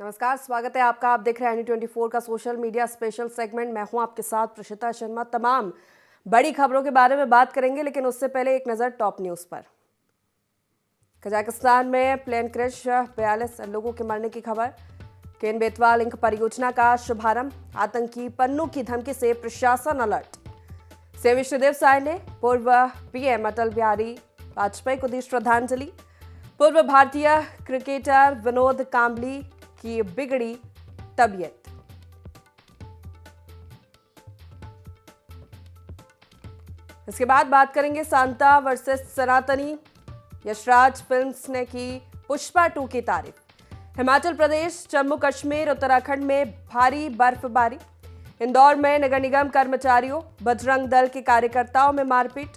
नमस्कार, स्वागत है आपका। आप देख रहे हैं एनी24 का सोशल मीडिया स्पेशल सेगमेंट। मैं हूं आपके साथ प्रशिता शर्मा। तमाम बड़ी खबरों के बारे में बात करेंगे, लेकिन उससे पहले एक नज़र टॉप न्यूज़ पर। कजाकिस्तान में प्लेन क्रैश, 42 लोगों के मरने की खबर। केन बेतवा लिंक परियोजना का शुभारंभ। आतंकी पन्नू की धमकी से प्रशासन अलर्ट। सीएम विष्णुदेव साय ने पूर्व पीएम अटल बिहारी वाजपेयी को दी श्रद्धांजलि। पूर्व भारतीय क्रिकेटर विनोद कांबली की बिगड़ी तबीयत। इसके बाद बात करेंगे सांता वर्सेस सनातनी। यशराज फिल्म्स ने की पुष्पा 2 की तारीफ। हिमाचल प्रदेश, जम्मू कश्मीर, उत्तराखंड में भारी बर्फबारी। इंदौर में नगर निगम कर्मचारियों, बजरंग दल के कार्यकर्ताओं में मारपीट।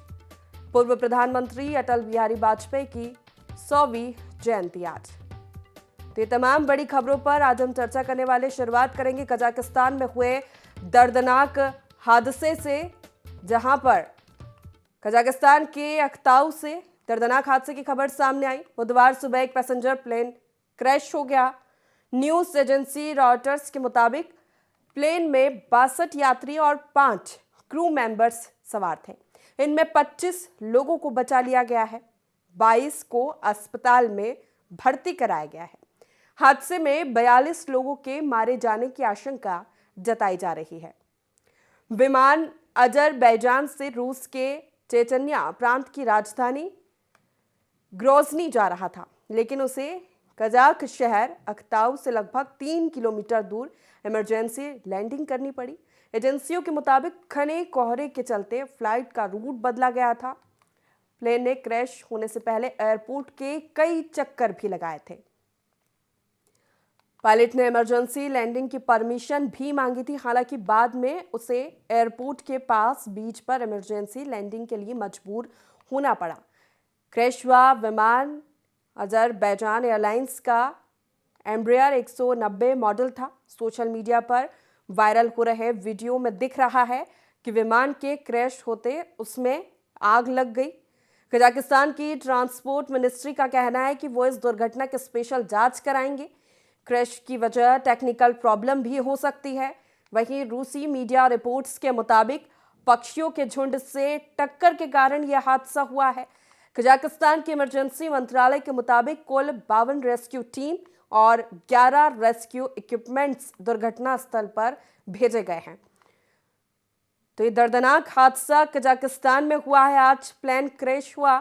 पूर्व प्रधानमंत्री अटल बिहारी वाजपेयी की 100वीं जयंती आज। तो ये तमाम बड़ी खबरों पर आज हम चर्चा करने वाले। शुरुआत करेंगे कजाकिस्तान में हुए दर्दनाक हादसे से, जहां पर कजाकिस्तान के अख्ताऊ से दर्दनाक हादसे की खबर सामने आई। बुधवार सुबह एक पैसेंजर प्लेन क्रैश हो गया। न्यूज एजेंसी रॉयटर्स के मुताबिक प्लेन में 62 यात्री और 5 क्रू मेंबर्स सवार थे। इनमें 25 लोगों को बचा लिया गया है, 22 को अस्पताल में भर्ती कराया गया है। हादसे में 42 लोगों के मारे जाने की आशंका जताई जा रही है। विमान अजरबैजान से रूस के चेचन्या प्रांत की राजधानी ग्रोजनी जा रहा था, लेकिन उसे कजाक शहर अख्ताऊ से लगभग 3 किलोमीटर दूर इमरजेंसी लैंडिंग करनी पड़ी। एजेंसियों के मुताबिक घने कोहरे के चलते फ्लाइट का रूट बदला गया था। प्लेन ने क्रैश होने से पहले एयरपोर्ट के कई चक्कर भी लगाए थे। पायलट ने इमरजेंसी लैंडिंग की परमिशन भी मांगी थी, हालांकि बाद में उसे एयरपोर्ट के पास बीच पर इमरजेंसी लैंडिंग के लिए मजबूर होना पड़ा। क्रैश हुआ विमान अजरबैजान एयरलाइंस का एम्ब्रेयर 190 मॉडल था। सोशल मीडिया पर वायरल हो रहे वीडियो में दिख रहा है कि विमान के क्रैश होते उसमें आग लग गई। कजाकिस्तान की ट्रांसपोर्ट मिनिस्ट्री का कहना है कि वो इस दुर्घटना की स्पेशल जांच कराएंगे। क्रैश की वजह टेक्निकल प्रॉब्लम भी हो सकती है। वहीं रूसी मीडिया रिपोर्ट्स के मुताबिक पक्षियों के झुंड से टक्कर के कारण यह हादसा हुआ है। कजाकिस्तान के इमरजेंसी मंत्रालय के मुताबिक कुल 52 रेस्क्यू टीम और 11 रेस्क्यू इक्विपमेंट्स दुर्घटना स्थल पर भेजे गए हैं। तो ये दर्दनाक हादसा कजाकिस्तान में हुआ है। आज प्लेन क्रैश हुआ,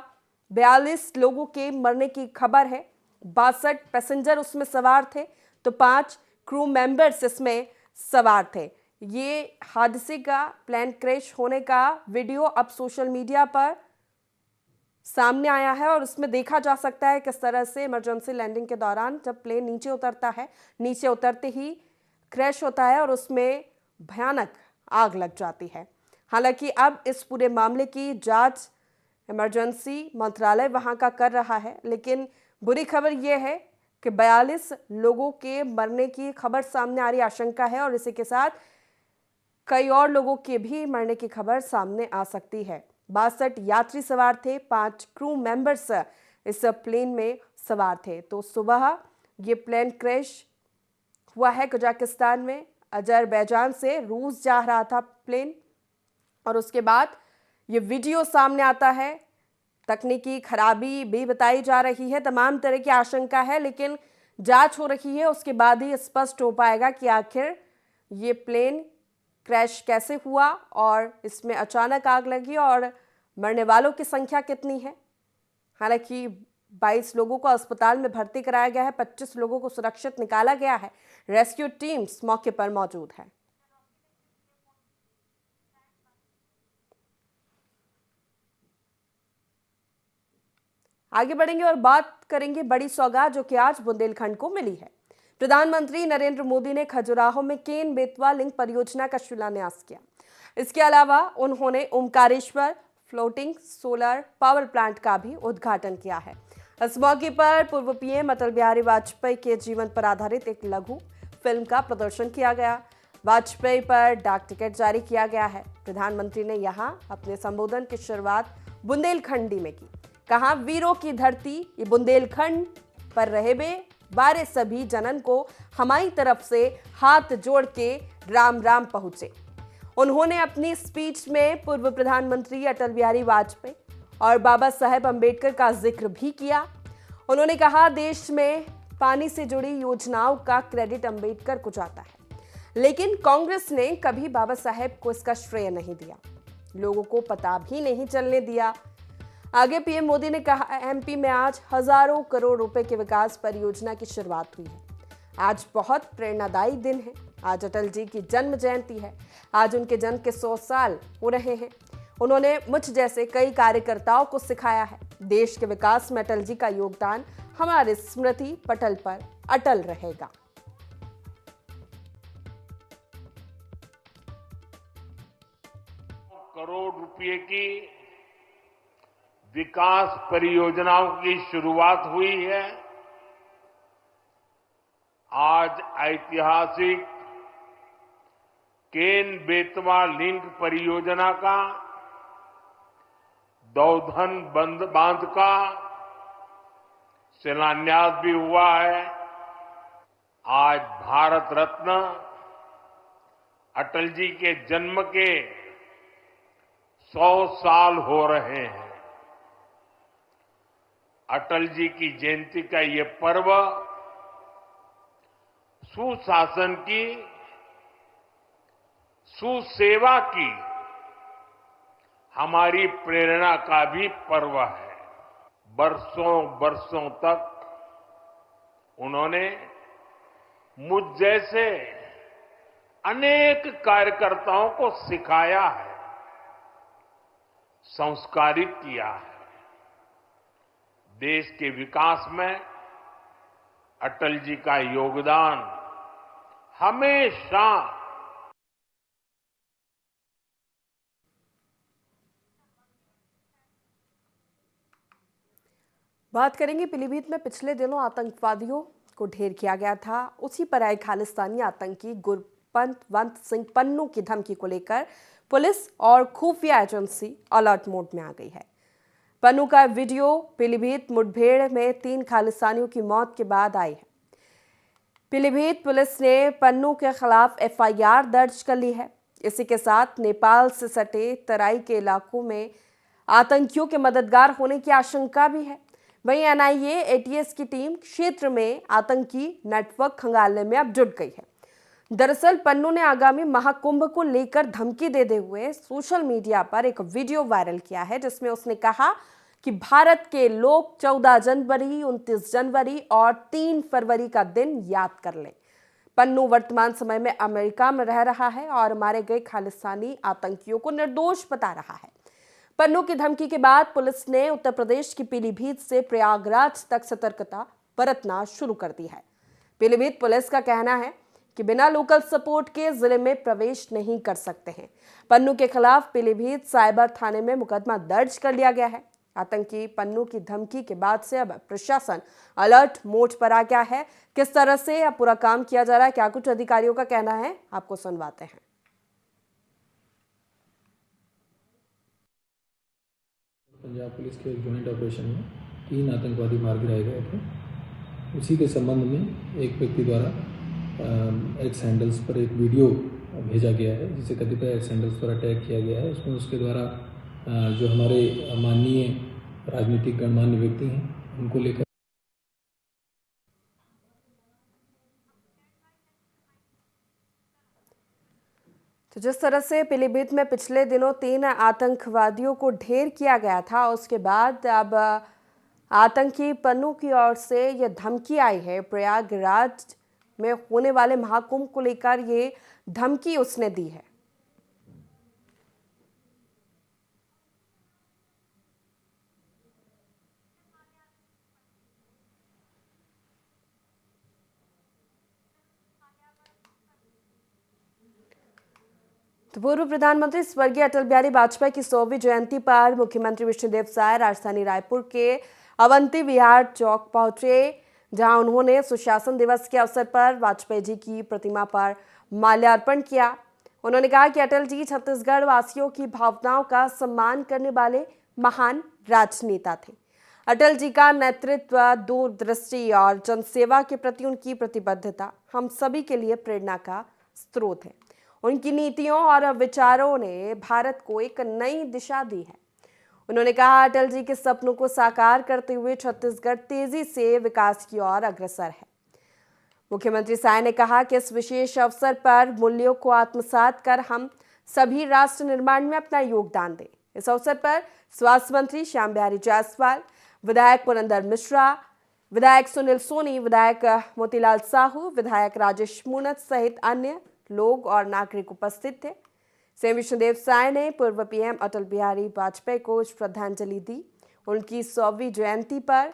42 लोगों के मरने की खबर है। 62 पैसेंजर उसमें सवार थे, तो 5 क्रू मेंबर्स इसमें सवार थे। ये हादसे का, प्लेन क्रैश होने का वीडियो अब सोशल मीडिया पर सामने आया है और उसमें देखा जा सकता है किस तरह से इमरजेंसी लैंडिंग के दौरान जब प्लेन नीचे उतरता है, नीचे उतरते ही क्रैश होता है और उसमें भयानक आग लग जाती है। हालांकि अब इस पूरे मामले की जांच इमरजेंसी मंत्रालय वहां का कर रहा है, लेकिन बुरी खबर यह है कि 42 लोगों के मरने की खबर सामने आ रही आशंका है और इसी के साथ कई और लोगों के भी मरने की खबर सामने आ सकती है। 62 यात्री सवार थे, 5 क्रू मेंबर्स इस प्लेन में सवार थे। तो सुबह ये प्लेन क्रैश हुआ है कजाकिस्तान में। अजरबैजान से रूस जा रहा था प्लेन और उसके बाद ये वीडियो सामने आता है। तकनीकी खराबी भी बताई जा रही है, तमाम तरह की आशंका है, लेकिन जांच हो रही है। उसके बाद ही स्पष्ट हो पाएगा कि आखिर ये प्लेन क्रैश कैसे हुआ और इसमें अचानक आग लगी और मरने वालों की संख्या कितनी है। हालांकि 22 लोगों को अस्पताल में भर्ती कराया गया है, 25 लोगों को सुरक्षित निकाला गया है। रेस्क्यू टीम्स मौके पर मौजूद है। आगे बढ़ेंगे और बात करेंगे बड़ी सौगात जो कि आज बुंदेलखंड को मिली है। प्रधानमंत्री नरेंद्र मोदी ने खजुराहो में केन बेतवा लिंक परियोजना का शिलान्यास किया। इसके अलावा उन्होंने Omkareshwar floating solar power plant का भी उद्घाटन किया है। इस मौके पर पूर्व पीएम अटल बिहारी वाजपेयी के जीवन पर आधारित एक लघु फिल्म का प्रदर्शन किया गया। वाजपेयी पर डाक टिकट जारी किया गया है। प्रधानमंत्री ने यहां अपने संबोधन की शुरुआत बुंदेलखंडी में की। कहा, वीरों की धरती ये बुंदेलखंड पर रहे बे बारे सभी जनन को हमारी तरफ से हाथ जोड़ के राम राम पहुंचे। उन्होंने अपनी स्पीच में पूर्व प्रधानमंत्री अटल बिहारी वाजपेयी और बाबा साहेब अम्बेडकर का जिक्र भी किया। उन्होंने कहा, देश में पानी से जुड़ी योजनाओं का क्रेडिट अम्बेडकर को जाता है, लेकिन कांग्रेस ने कभी बाबा साहेब को इसका श्रेय नहीं दिया, लोगों को पता भी नहीं चलने दिया। आगे पीएम मोदी ने कहा, एमपी में आज हजारों करोड़ रुपए के विकास परियोजना की शुरुआत हुई है। आज बहुत प्रेरणादायी दिन है। आज अटल जी की जन्म जयंती है। आज उनके जन्म के 100 साल हो रहे हैं। उन्होंने मुझ जैसे कई कार्यकर्ताओं को सिखाया है। देश के विकास में अटल जी का योगदान हमारे स्मृति पटल पर अटल रहेगा। करोड़ रुपए की विकास परियोजनाओं की शुरुआत हुई है। आज ऐतिहासिक केन बेतवा लिंक परियोजना का, दौधन बांध का शिलान्यास भी हुआ है। आज भारत रत्न अटल जी के जन्म के 100 साल हो रहे हैं। अटल जी की जयंती का ये पर्व सुशासन की, सुसेवा की हमारी प्रेरणा का भी पर्व है। बरसों बरसों तक उन्होंने मुझ जैसे अनेक कार्यकर्ताओं को सिखाया है, संस्कारित किया है। देश के विकास में अटल जी का योगदान हमेशा बात करेंगे पीलीभीत में पिछले दिनों आतंकवादियों को ढेर किया गया था। उसी पर आए खालिस्तानी आतंकी गुरपंत सिंह पन्नू की धमकी को लेकर पुलिस और खुफिया एजेंसी अलर्ट मोड में आ गई है। पन्नू का वीडियो पीलीभीत मुठभेड़ में 3 खालिस्तानियों की मौत के बाद आई है। पीलीभीत पुलिस ने पन्नू के खिलाफ एफआईआर दर्ज कर ली है। इसी के साथ नेपाल से सटे तराई के इलाकों में आतंकियों के मददगार होने की आशंका भी है। वहीं एनआईए एटीएस की टीम क्षेत्र में आतंकी नेटवर्क खंगालने में अब जुट गई है। दरअसल पन्नू ने आगामी महाकुंभ को लेकर धमकी देते हुए सोशल मीडिया पर एक वीडियो वायरल किया है, जिसमें उसने कहा कि भारत के लोग 14 जनवरी, 29 जनवरी और 3 फरवरी का दिन याद कर लें। पन्नू वर्तमान समय में अमेरिका में रह रहा है और मारे गए खालिस्तानी आतंकियों को निर्दोष बता रहा है। पन्नू की धमकी के बाद पुलिस ने उत्तर प्रदेश की पीलीभीत से प्रयागराज तक सतर्कता बरतना शुरू कर दी है। पीलीभीत पुलिस का कहना है कि बिना लोकल सपोर्ट के जिले में प्रवेश नहीं कर सकते हैं। पन्नू के खिलाफ पीलीभीत साइबर थाने में मुकदमा दर्ज कर लिया गया है। आतंकी पन्नू की धमकी के बाद से अब प्रशासन अलर्ट मोड पर आ गया है। किस तरह से अब पूरा काम किया जा रहा है, क्या कुछ अधिकारियों का कहना है, आपको सुनवाते हैं। पंजाब पुलिस के ज्वाइंट ऑपरेशन में 3 आतंकवादी मार गिराए गए थे। उसी के संबंध में एक व्यक्ति द्वारा एक्स हैंडल्स पर एक वीडियो भेजा गया है, जिसे कतिपय एक्स हैंडल्स पर अटैक किया गया है। उसमें उसके द्वारा जो हमारे माननीय राजनीतिक गणमान्य व्यक्ति हैं, उनको लेकर तो जिस तरह से पीलीभीत में पिछले दिनों 3 आतंकवादियों को ढेर किया गया था, उसके बाद अब आतंकी पन्नू की ओर से यह धमकी आई है। प्रयागराज में होने वाले महाकुंभ को लेकर ये धमकी उसने दी है। तो पूर्व प्रधानमंत्री स्वर्गीय अटल बिहारी वाजपेयी की 100वीं जयंती पर मुख्यमंत्री विष्णुदेव साय राजधानी रायपुर के अवंती विहार चौक पहुंचे, जहां उन्होंने सुशासन दिवस के अवसर पर वाजपेयी जी की प्रतिमा पर माल्यार्पण किया। उन्होंने कहा कि अटल जी छत्तीसगढ़ वासियों की भावनाओं का सम्मान करने वाले महान राजनेता थे। अटल जी का नेतृत्व, दूरदृष्टि और जनसेवा के प्रति उनकी प्रतिबद्धता हम सभी के लिए प्रेरणा का स्रोत है। उनकी नीतियों और विचारों ने भारत को एक नई दिशा दी है। उन्होंने कहा, अटल जी के सपनों को साकार करते हुए छत्तीसगढ़ तेजी से विकास की ओर अग्रसर है। मुख्यमंत्री साय ने कहा कि इस विशेष अवसर पर मूल्यों को आत्मसात कर हम सभी राष्ट्र निर्माण में अपना योगदान दें। इस अवसर पर स्वास्थ्य मंत्री श्याम बिहारी जायसवाल, विधायक पुरंदर मिश्रा, विधायक सुनील सोनी, विधायक मोतीलाल साहू, विधायक राजेश मूणत सहित अन्य लोग और नागरिक उपस्थित थे। सीएम विष्णुदेव साय ने पूर्व पीएम अटल बिहारी वाजपेयी को श्रद्धांजलि दी। उनकी 100वीं जयंती पर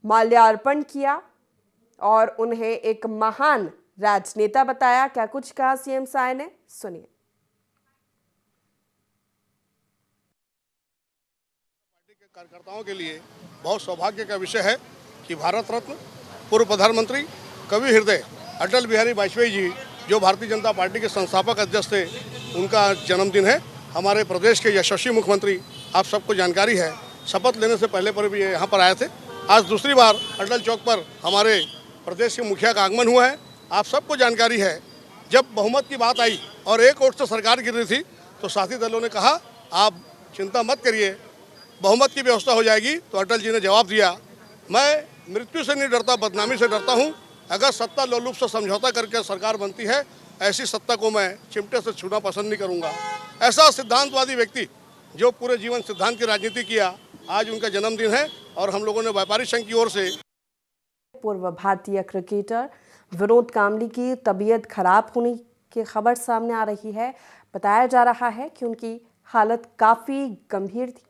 माल्यार्पण किया और उन्हें एक महान राजनेता बताया। क्या कुछ कहा सीएम साय ने, सुनिए। पार्टी के कार्यकर्ताओं के लिए बहुत सौभाग्य का विषय है कि भारत रत्न पूर्व प्रधानमंत्री कवि हृदय अटल बिहारी वाजपेयी जी, जो भारतीय जनता पार्टी के संस्थापक अध्यक्ष थे, उनका जन्मदिन है। हमारे प्रदेश के यशस्वी मुख्यमंत्री, आप सबको जानकारी है, शपथ लेने से पहले पर भी यहाँ पर आए थे। आज दूसरी बार अटल चौक पर हमारे प्रदेश के मुखिया का आगमन हुआ है। आप सबको जानकारी है, जब बहुमत की बात आई और एक वोट से सरकार गिर रही थी, तो साथी दलों ने कहा, आप चिंता मत करिए, बहुमत की व्यवस्था हो जाएगी। तो अटल जी ने जवाब दिया, मैं मृत्यु से नहीं डरता, बदनामी से डरता हूँ। अगर सत्ता लोलुप से समझौता करके सरकार बनती है, ऐसी सत्ता को मैं चिमटे से छूना पसंद नहीं करूँगा। ऐसा सिद्धांतवादी व्यक्ति जो पूरे जीवन सिद्धांत की राजनीति किया, आज उनका जन्मदिन है और हम लोगों ने व्यापारी संघ की ओर से। पूर्व भारतीय क्रिकेटर विनोद कांबली की तबीयत खराब होने की खबर सामने आ रही है। बताया जा रहा है कि उनकी हालत काफ़ी गंभीर थी।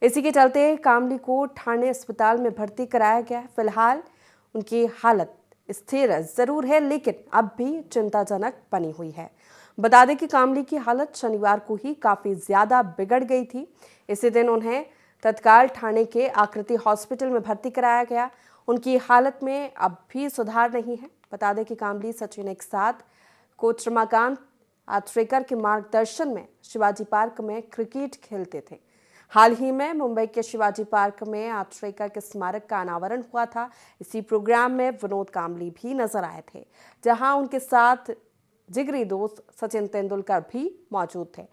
इसी के चलते कांबली को ठाणे अस्पताल में भर्ती कराया गया। फिलहाल उनकी हालत स्थिर जरूर है, लेकिन अब भी चिंताजनक बनी हुई है। बता दें कि कांबली की हालत शनिवार को ही काफ़ी ज़्यादा बिगड़ गई थी। इसी दिन उन्हें तत्काल ठाणे के आकृति हॉस्पिटल में भर्ती कराया गया। उनकी हालत में अब भी सुधार नहीं है। बता दें कि कांबली सचिन एक साथ कोच रमाकांत आचरेकर के मार्गदर्शन में शिवाजी पार्क में क्रिकेट खेलते थे। हाल ही में मुंबई के शिवाजी पार्क में आचरेकर के स्मारक का अनावरण हुआ था। इसी प्रोग्राम में विनोद कांबली भी नजर आए थे, जहां उनके साथ जिगरी दोस्त सचिन तेंदुलकर भी मौजूद थे।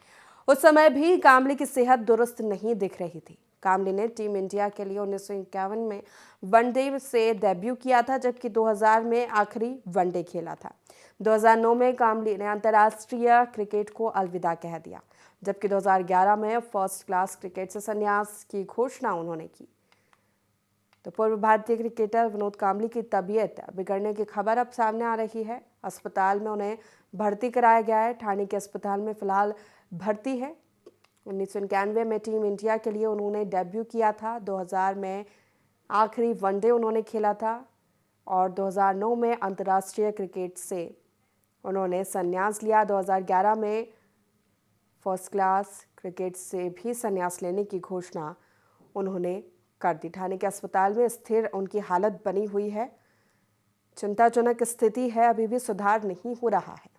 उस समय भी कांबली की सेहत दुरुस्त नहीं दिख रही थी। कांबली ने टीम इंडिया के लिए 1951 में वनडे से डेब्यू किया था, जबकि 2000 में आखिरी वनडे खेला था। 2009 में कांबली ने अंतर्राष्ट्रीय क्रिकेट को अलविदा कह दिया, जबकि 2011 में फर्स्ट क्लास क्रिकेट से संन्यास की घोषणा उन्होंने की। तो पूर्व भारतीय क्रिकेटर विनोद कांबली की तबीयत बिगड़ने की खबर अब सामने आ रही है। अस्पताल में उन्हें भर्ती कराया गया है। ठाणे के अस्पताल में फिलहाल भर्ती है। 1991 में टीम इंडिया के लिए उन्होंने डेब्यू किया था। 2000 में आखिरी वनडे उन्होंने खेला था और 2009 में अंतर्राष्ट्रीय क्रिकेट से उन्होंने संन्यास लिया। 2011 में फर्स्ट क्लास क्रिकेट से भी संन्यास लेने की घोषणा उन्होंने कर दी। ठाणे के अस्पताल में स्थिर उनकी हालत बनी हुई है। चिंताजनक स्थिति है, अभी भी सुधार नहीं हो रहा है।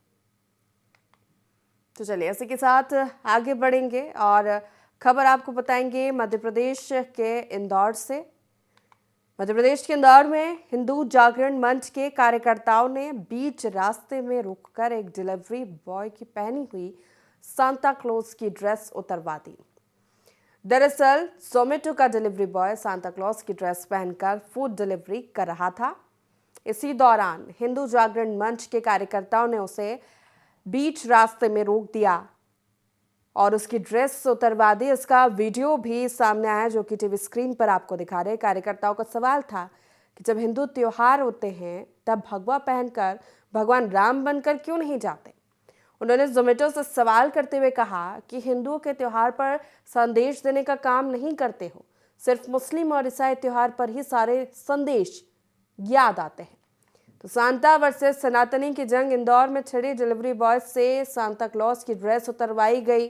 तो चलिए इसी के साथ आगे बढ़ेंगे और खबर आपको बताएंगे मध्य प्रदेश के इंदौर से। मध्य प्रदेश के इंदौर में हिंदू जागरण मंच के कार्यकर्ताओं ने बीच रास्ते में रुककर एक डिलीवरी बॉय की पहनी हुई सांता क्लॉज की ड्रेस उतरवा दी। दरअसल जोमेटो का डिलीवरी बॉय सांता क्लॉज की ड्रेस पहनकर फूड डिलीवरी कर रहा था। इसी दौरान हिंदू जागरण मंच के कार्यकर्ताओं ने उसे बीच रास्ते में रोक दिया और उसकी ड्रेस उतरवा दी। इसका वीडियो भी सामने आया, जो कि टीवी स्क्रीन पर आपको दिखा रहे। कार्यकर्ताओं का सवाल था कि जब हिंदू त्योहार होते हैं तब भगवा पहनकर भगवान राम बनकर क्यों नहीं जाते। उन्होंने जोमेटो से सवाल करते हुए कहा कि हिंदुओं के त्योहार पर संदेश देने का काम नहीं करते हो, सिर्फ मुस्लिम और ईसाई त्योहार पर ही सारे संदेश याद आते हैं। तो सांता वर्सेस सनातनी की जंग इंदौर में छिड़ी। डिलीवरी बॉय से सांता क्लॉज की ड्रेस उतरवाई गई।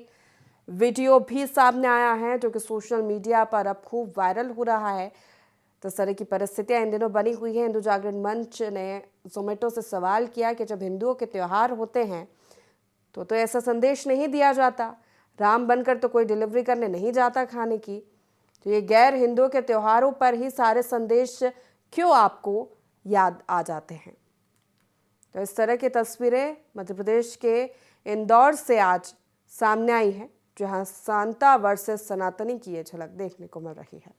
वीडियो भी सामने आया है, जो कि सोशल मीडिया पर अब खूब वायरल हो रहा है। तो इस तरह की परिस्थितियां इन दिनों बनी हुई है। हिंदू जागरण मंच ने जोमेटो से सवाल किया कि जब हिंदुओं के त्योहार होते हैं तो ऐसा संदेश नहीं दिया जाता, राम बनकर तो कोई डिलीवरी करने नहीं जाता खाने की। तो ये गैर हिंदुओं के त्योहारों पर ही सारे संदेश क्यों आपको याद आ जाते हैं? तो इस तरह की तस्वीरें मध्य प्रदेश के इंदौर से आज सामने आई हैं, जहां सांता वर्सेस सनातनी की ये झलक देखने को मिल रही है।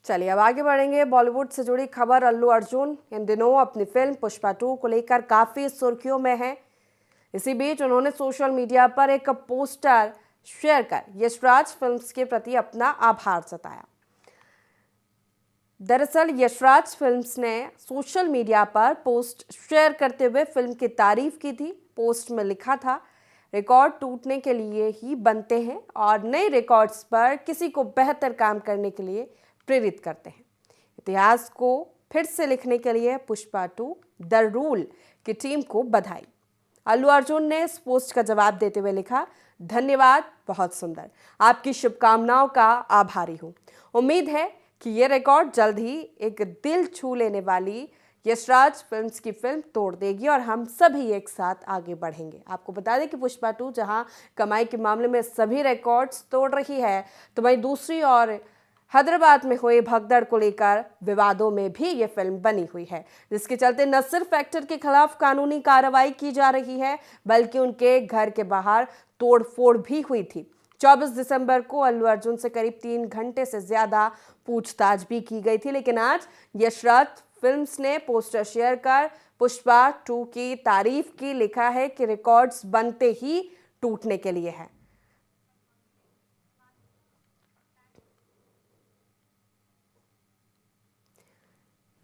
चलिए अब आगे बढ़ेंगे। बॉलीवुड से जुड़ी खबर। अल्लू अर्जुन इन दिनों अपनी फिल्म पुष्पा 2 को लेकर काफी सुर्खियों में है। इसी बीच उन्होंने सोशल मीडिया पर एक पोस्टर शेयर कर यशराज फिल्म्स के प्रति अपना आभार जताया। दरअसल यशराज फिल्म्स ने सोशल मीडिया पर पोस्ट शेयर करते हुए फिल्म की तारीफ की थी। पोस्ट में लिखा था, रिकॉर्ड टूटने के लिए ही बनते हैं और नए रिकॉर्ड्स पर किसी को बेहतर काम करने के लिए प्रेरित करते हैं। इतिहास को फिर से लिखने के लिए पुष्पा 2 द रूल की टीम को बधाई। अल्लू अर्जुन ने इस पोस्ट का जवाब देते हुए लिखा, धन्यवाद, बहुत सुंदर, आपकी शुभकामनाओं का आभारी हूँ। उम्मीद है कि ये रिकॉर्ड जल्द ही एक दिल छू लेने वाली यशराज फिल्म्स की फिल्म तोड़ देगी और हम सभी एक साथ आगे बढ़ेंगे। आपको बता दें कि पुष्पा 2 जहां कमाई के मामले में सभी रिकॉर्ड्स तोड़ रही है, तो वहीं दूसरी ओर हैदराबाद में हुए भगदड़ को लेकर विवादों में भी ये फिल्म बनी हुई है, जिसके चलते न सिर्फ एक्टर के खिलाफ कानूनी कार्रवाई की जा रही है, बल्कि उनके घर के बाहर तोड़फोड़ भी हुई थी। 24 दिसंबर को अल्लू अर्जुन से करीब 3 घंटे से ज्यादा पूछताछ भी की गई थी, लेकिन आज यशराज फिल्म्स ने पोस्टर शेयर कर पुष्पा 2 की तारीफ की। लिखा है कि रिकॉर्ड्स बनते ही टूटने के लिए है।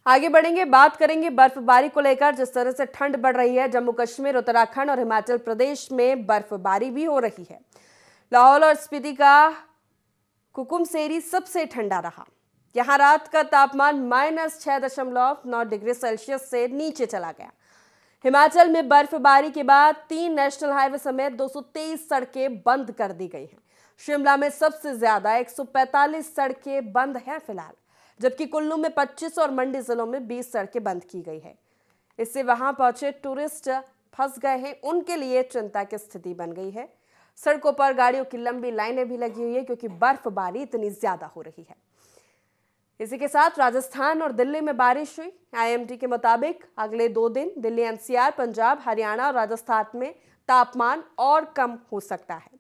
आगे बढ़ेंगे, बात करेंगे बर्फबारी को लेकर। जिस तरह से ठंड बढ़ रही है, जम्मू कश्मीर, उत्तराखंड और हिमाचल प्रदेश में बर्फबारी भी हो रही है। लाहौल और स्पीति का कुकुमसेरी सबसे ठंडा रहा। यहां रात का तापमान -6.9 डिग्री सेल्सियस से नीचे चला गया। हिमाचल में बर्फबारी के बाद 3 नेशनल हाईवे समेत 223 सड़कें बंद कर दी गई हैं। शिमला में सबसे ज्यादा 145 सड़कें बंद हैं फिलहाल, जबकि कुल्लू में 25 और मंडी जिलों में 20 सड़कें बंद की गई है। इससे वहां पहुंचे टूरिस्ट फंस गए हैं, उनके लिए चिंता की स्थिति बन गई है। सड़कों पर गाड़ियों की लंबी लाइनें भी लगी हुई है, क्योंकि बर्फबारी इतनी ज्यादा हो रही है। इसी के साथ राजस्थान और दिल्ली में बारिश हुई। आईएमडी के मुताबिक अगले 2 दिन दिल्ली, एनसीआर, पंजाब, हरियाणा और राजस्थान में तापमान और कम हो सकता है।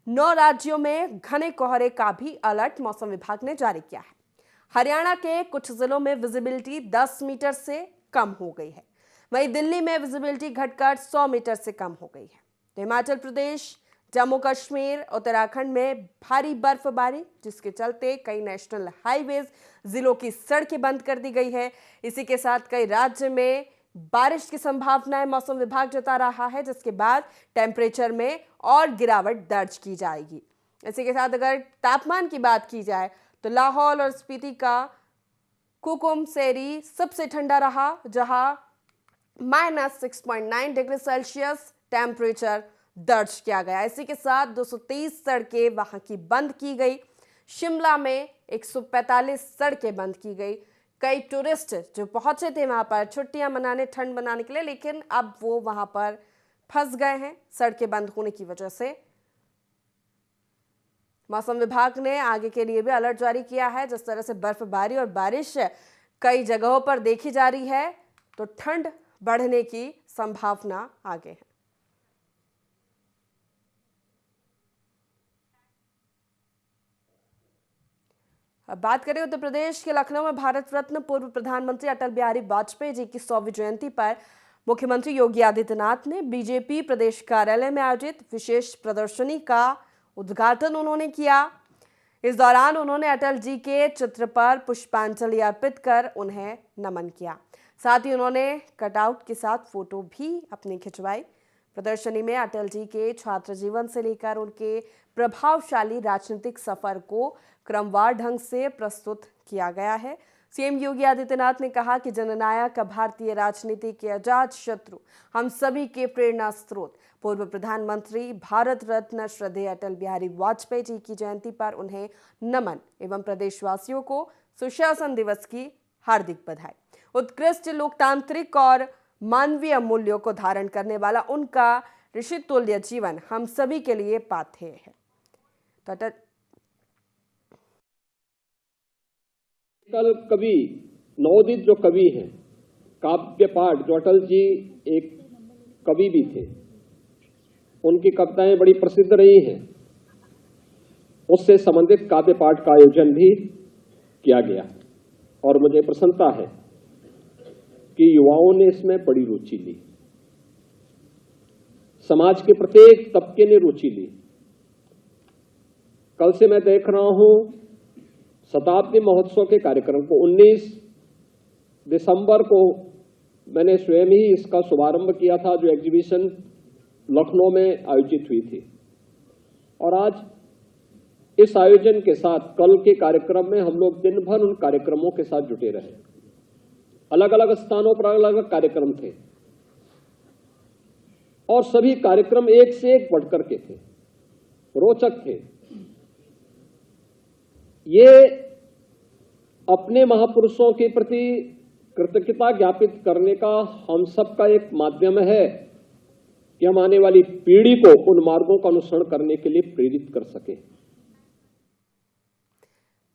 9 राज्यों में घने कोहरे का भी अलर्ट मौसम विभाग ने जारी किया है। हरियाणा के कुछ जिलों में विजिबिलिटी 10 मीटर से कम हो गई है। वहीं दिल्ली में विजिबिलिटी घटकर 100 मीटर से कम हो गई है। तो हिमाचल प्रदेश, जम्मू कश्मीर, उत्तराखंड में भारी बर्फबारी, जिसके चलते कई नेशनल हाईवेज, जिलों की सड़कें बंद कर दी गई है। इसी के साथ कई राज्य में बारिश की संभावनाएं मौसम विभाग जता रहा है, जिसके बाद टेम्परेचर में और गिरावट दर्ज की जाएगी। इसी के साथ अगर तापमान की बात की जाए तो लाहौल और स्पीति का कुकुमसेरी सबसे ठंडा रहा, जहां -6.9 डिग्री सेल्सियस टेम्परेचर दर्ज किया गया। इसी के साथ 223 सड़कें वहां की बंद की गई। शिमला में 145 सड़कें बंद की गई। कई टूरिस्ट जो पहुंचे थे वहां पर छुट्टियां मनाने, ठंड मनाने के लिए, लेकिन अब वो वहां पर फंस गए हैं सड़कें बंद होने की वजह से। मौसम विभाग ने आगे के लिए भी अलर्ट जारी किया है। जिस तरह से बर्फबारी और बारिश कई जगहों पर देखी जा रही है, तो ठंड बढ़ने की संभावना आगे है। अब बात करें उत्तर प्रदेश के लखनऊ में भारत रत्न पूर्व प्रधानमंत्री अटल बिहारी वाजपेयी जी की 100वीं जयंती पर मुख्यमंत्री योगी आदित्यनाथ ने बीजेपी प्रदेश कार्यालय में आयोजित विशेष प्रदर्शनी का उद्घाटन उन्होंने किया। इस दौरान उन्होंने अटल जी के चित्र पर पुष्पांजलि अर्पित कर उन्हें नमन किया। साथ ही उन्होंने कटआउट के साथ फोटो भी अपनी खिंचवाई। प्रदर्शनी में अटल जी के छात्र जीवन से लेकर उनके प्रभावशाली राजनीतिक सफर को क्रमवार ढंग से प्रस्तुत किया गया है। सीएम योगी आदित्यनाथ ने कहा कि जननायक भारतीय राजनीति के अजात शत्रु, हम सभी के प्रेरणा स्रोत, पूर्व प्रधानमंत्री भारत रत्न श्रद्धेय अटल बिहारी वाजपेयी जी की जयंती पर उन्हें नमन एवं प्रदेशवासियों को सुशासन दिवस की हार्दिक बधाई। उत्कृष्ट लोकतांत्रिक और मानवीय मूल्यों को धारण करने वाला उनका ऋषि तुल्य जीवन हम सभी के लिए पाथेय है। तो कल कवि नवोदित जो कवि हैं, काव्य पाठ, जो अटल जी एक कवि भी थे, उनकी कविताएं बड़ी प्रसिद्ध रही हैं। उससे संबंधित काव्य पाठ का आयोजन भी किया गया और मुझे प्रसन्नता है कि युवाओं ने इसमें बड़ी रुचि ली। समाज के प्रत्येक तबके ने रुचि ली। कल से मैं देख रहा हूं शताब्दी महोत्सव के कार्यक्रम को 19 दिसंबर को मैंने स्वयं ही इसका शुभारंभ किया था, जो एग्जीबिशन लखनऊ में आयोजित हुई थी। और आज इस आयोजन के साथ कल के कार्यक्रम में हम लोग दिन भर उन कार्यक्रमों के साथ जुटे रहे। अलग अलग स्थानों पर अलग अलग कार्यक्रम थे और सभी कार्यक्रम एक से एक बढ़कर के थे, रोचक थे। ये अपने महापुरुषों के प्रति कृतज्ञता ज्ञापित करने का हम सबका एक माध्यम है कि हम आने वाली पीढ़ी को उन मार्गों का अनुसरण करने के लिए प्रेरित कर सके।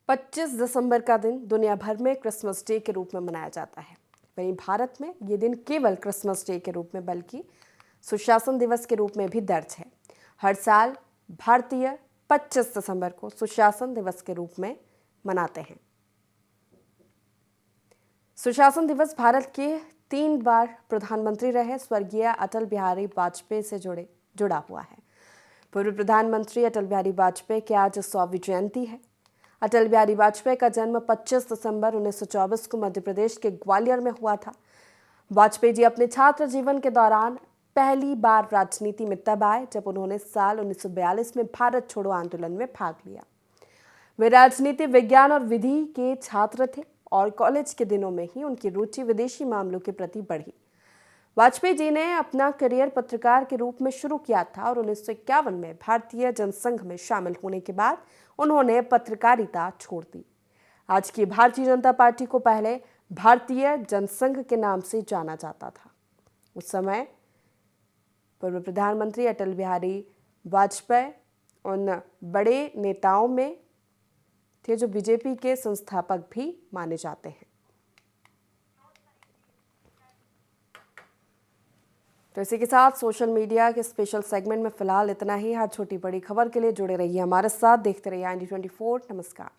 25 दिसंबर का दिन दुनिया भर में क्रिसमस डे के रूप में मनाया जाता है। वहीं भारत में ये दिन केवल क्रिसमस डे के रूप में बल्कि सुशासन दिवस के रूप में भी दर्ज है। हर साल भारतीय 25 दिसंबर को सुशासन दिवस के रूप में मनाते हैं। सुशासन दिवस भारत के 3 बार प्रधानमंत्री रहे स्वर्गीय अटल बिहारी वाजपेयी से जुड़ा हुआ है। पूर्व प्रधानमंत्री अटल बिहारी वाजपेयी की आज 100वीं जयंती है। अटल बिहारी वाजपेयी का जन्म 25 दिसंबर 1924 को मध्य प्रदेश के ग्वालियर में हुआ था। वाजपेयी जी अपने छात्र जीवन के दौरान पहली बार राजनीति में तब आए जब उन्होंने साल 1942 में भारत छोड़ो आंदोलन में भाग लिया। वे राजनीति विज्ञान और विधि के छात्र थे और कॉलेज के दिनों में ही उनकी रुचि विदेशी मामलों के प्रति बढ़ी। वाजपेयी जी ने अपना करियर पत्रकार के रूप में शुरू किया था और 1951 में भारतीय जनसंघ में शामिल होने के बाद उन्होंने पत्रकारिता छोड़ दी। आज की भारतीय जनता पार्टी को पहले भारतीय जनसंघ के नाम से जाना जाता था। उस समय पूर्व प्रधानमंत्री अटल बिहारी वाजपेयी उन बड़े नेताओं में थे जो बीजेपी के संस्थापक भी माने जाते हैं। तो इसी के साथ सोशल मीडिया के स्पेशल सेगमेंट में फिलहाल इतना ही। हर छोटी बड़ी खबर के लिए जुड़े रहिए हमारे साथ, देखते रहिए IND24। नमस्कार।